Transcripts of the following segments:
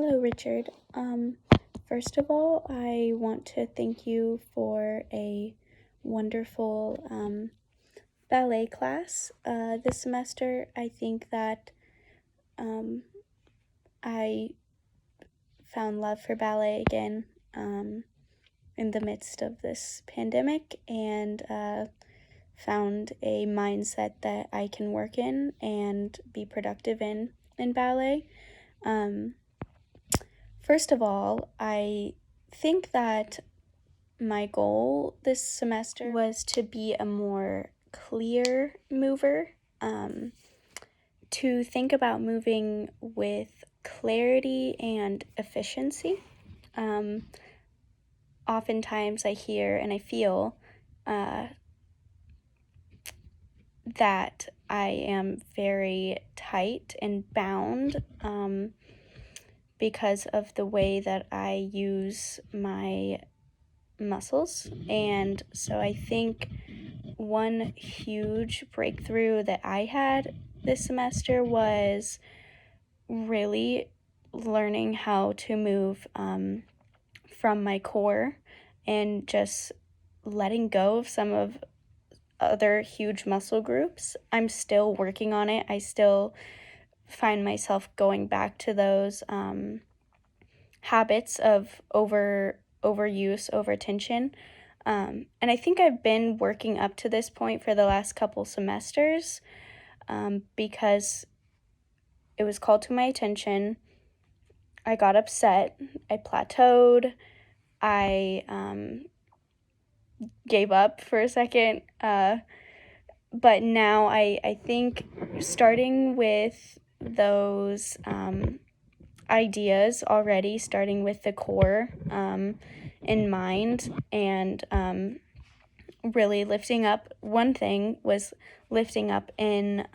Hello, Richard. First of all, I want to thank you for a wonderful ballet class this semester. I think that I found love for ballet again in the midst of this pandemic and found a mindset that I can work in and be productive in ballet. First of all, I think that my goal this semester was to be a more clear mover, to think about moving with clarity and efficiency. Oftentimes I hear and I feel that I am very tight and bound because of the way that I use my muscles. And so I think one huge breakthrough that I had this semester was really learning how to move from my core and just letting go of some of other huge muscle groups. I'm still working on it. I still find myself going back to those habits of overuse, overtension. And I think I've been working up to this point for the last couple semesters because it was called to my attention. I got upset. I plateaued. I gave up for a second. But now I think starting with those ideas already, starting with the core in mind, and really lifting up. One thing was lifting up in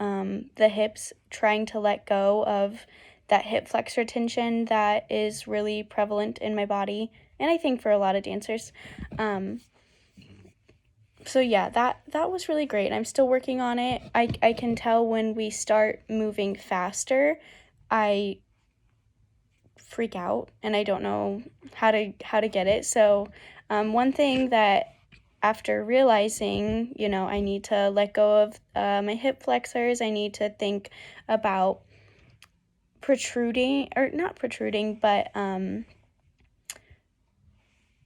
the hips, trying to let go of that hip flexor tension that is really prevalent in my body, and I think for a lot of dancers. So yeah, that was really great. I'm still working on it. I can tell when we start moving faster, I freak out and I don't know how to get it. So one thing that after realizing, I need to let go of my hip flexors, I need to think about not protruding, but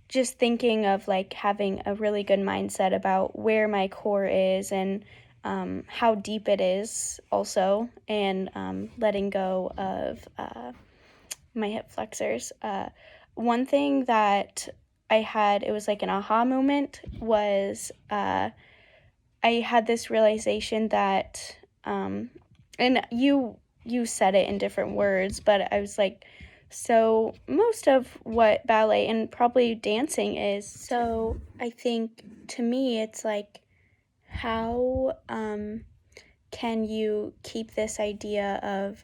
just thinking of like having a really good mindset about where my core is and how deep it is also, and letting go of my hip flexors. One thing that I had, it was like an aha moment, was I had this realization that, and you said it in different words, but I was like, so most of what ballet and probably dancing is, so I think to me it's like, how can you keep this idea of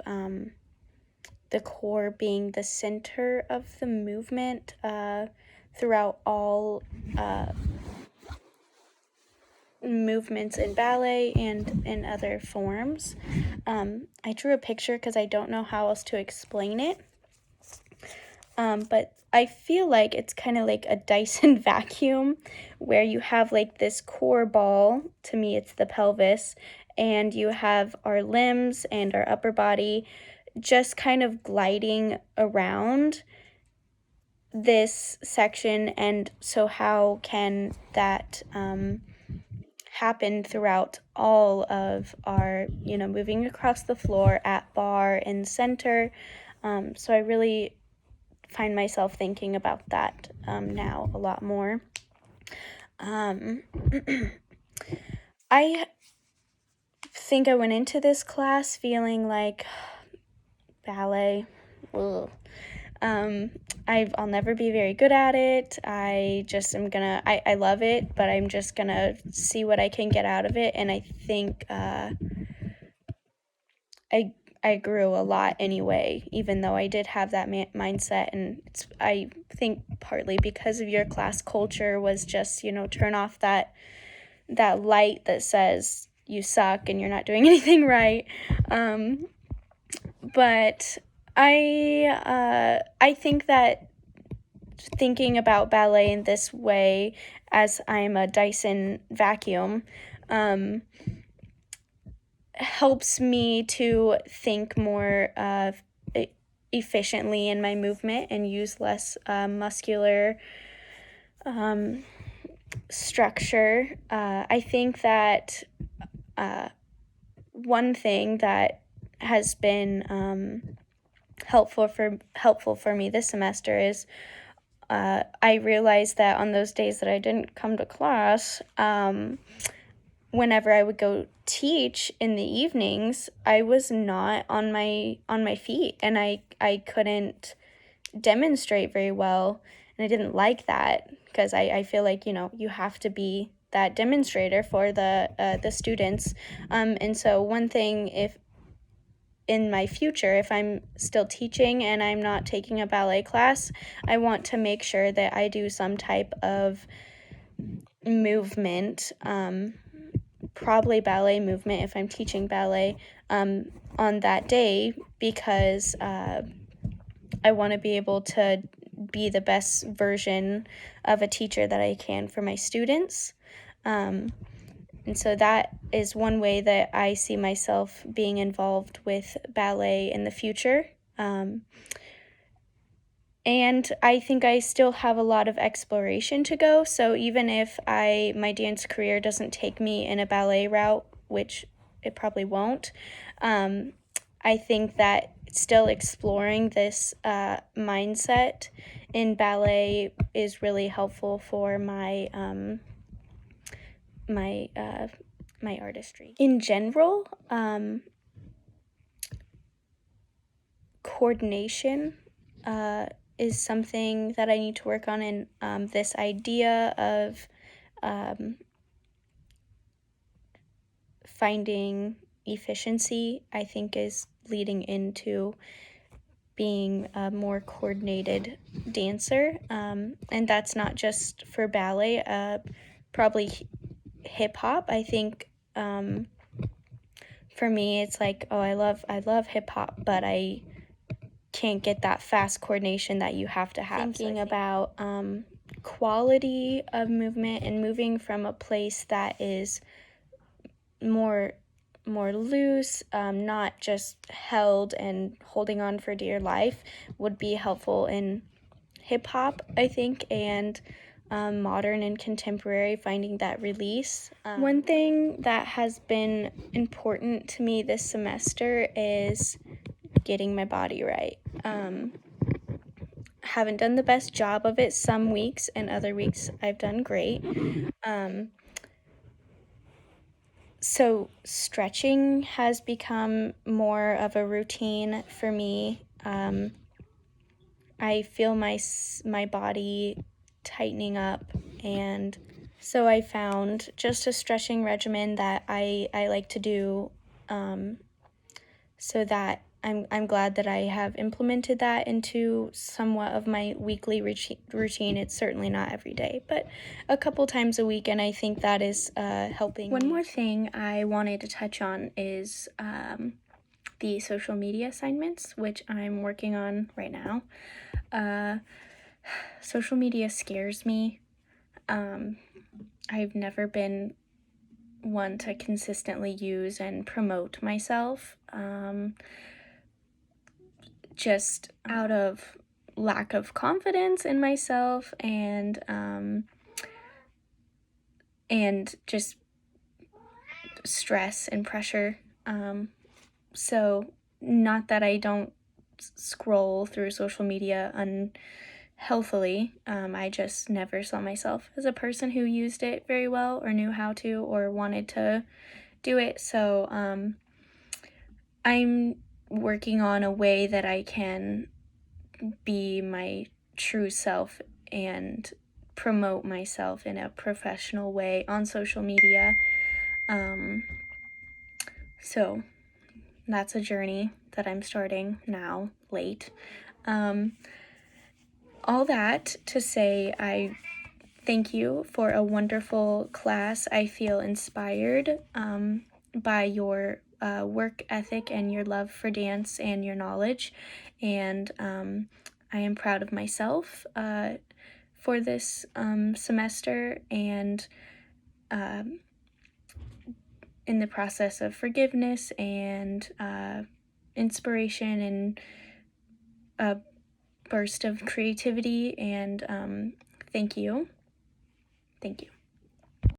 the core being the center of the movement throughout all movements in ballet and in other forms. I drew a picture because I don't know how else to explain it. But I feel like it's kind of like a Dyson vacuum where you have like this core ball, to me it's the pelvis, and you have our limbs and our upper body just kind of gliding around this section. And so how can that happen throughout all of our, moving across the floor, at bar, in center? So I really find myself thinking about that now a lot more. I think I went into this class feeling like ballet, ugh. I'll never be very good at it. I just am gonna, I love it, but I'm just gonna see what I can get out of it. And I think I grew a lot anyway, even though I did have that mindset. And I think partly because of your class culture was just, turn off that light that says you suck and you're not doing anything right. But I think that thinking about ballet in this way, as I'm a Dyson vacuum, helps me to think more efficiently in my movement and use less muscular structure. I think that one thing that has been helpful for me this semester is I realized that on those days that I didn't come to class, whenever I would go teach in the evenings, I was not on my feet, and I couldn't demonstrate very well, and I didn't like that because I feel like, you have to be that demonstrator for the students. And so one thing, if in my future, if I'm still teaching and I'm not taking a ballet class, I want to make sure that I do some type of movement, probably ballet movement if I'm teaching ballet, on that day, because I want to be able to be the best version of a teacher that I can for my students. And so that is one way that I see myself being involved with ballet in the future. And I think I still have a lot of exploration to go. So even if my dance career doesn't take me in a ballet route, which it probably won't, I think that still exploring this mindset in ballet is really helpful for my my artistry. In general, coordination is something that I need to work on, and this idea of finding efficiency, I think, is leading into being a more coordinated dancer. And that's not just for ballet, probably hip hop. I think for me, it's like, oh, I love hip hop, but I can't get that fast coordination that you have to have. Thinking about quality of movement and moving from a place that is more loose, not just held and holding on for dear life, would be helpful in hip hop, I think, and modern and contemporary, finding that release. One thing that has been important to me this semester is getting my body right. Haven't done the best job of it some weeks, and other weeks I've done great. So stretching has become more of a routine for me. I feel my body tightening up, and so I found just a stretching regimen that I like to do, so that I'm glad that I have implemented that into somewhat of my weekly routine. It's certainly not every day, but a couple times a week, and I think that is helping. One more thing I wanted to touch on is the social media assignments, which I'm working on right now. Social media scares me. I've never been one to consistently use and promote myself, just out of lack of confidence in myself, and just stress and pressure. So not that I don't scroll through social media unhealthily. I just never saw myself as a person who used it very well, or knew how to, or wanted to do it. So I'm working on a way that I can be my true self and promote myself in a professional way on social media. So that's a journey that I'm starting now, late. All that to say, I thank you for a wonderful class. I feel inspired by your work ethic and your love for dance and your knowledge. and I am proud of myself for this semester, and in the process of forgiveness and inspiration and a burst of creativity. And thank you. Thank you.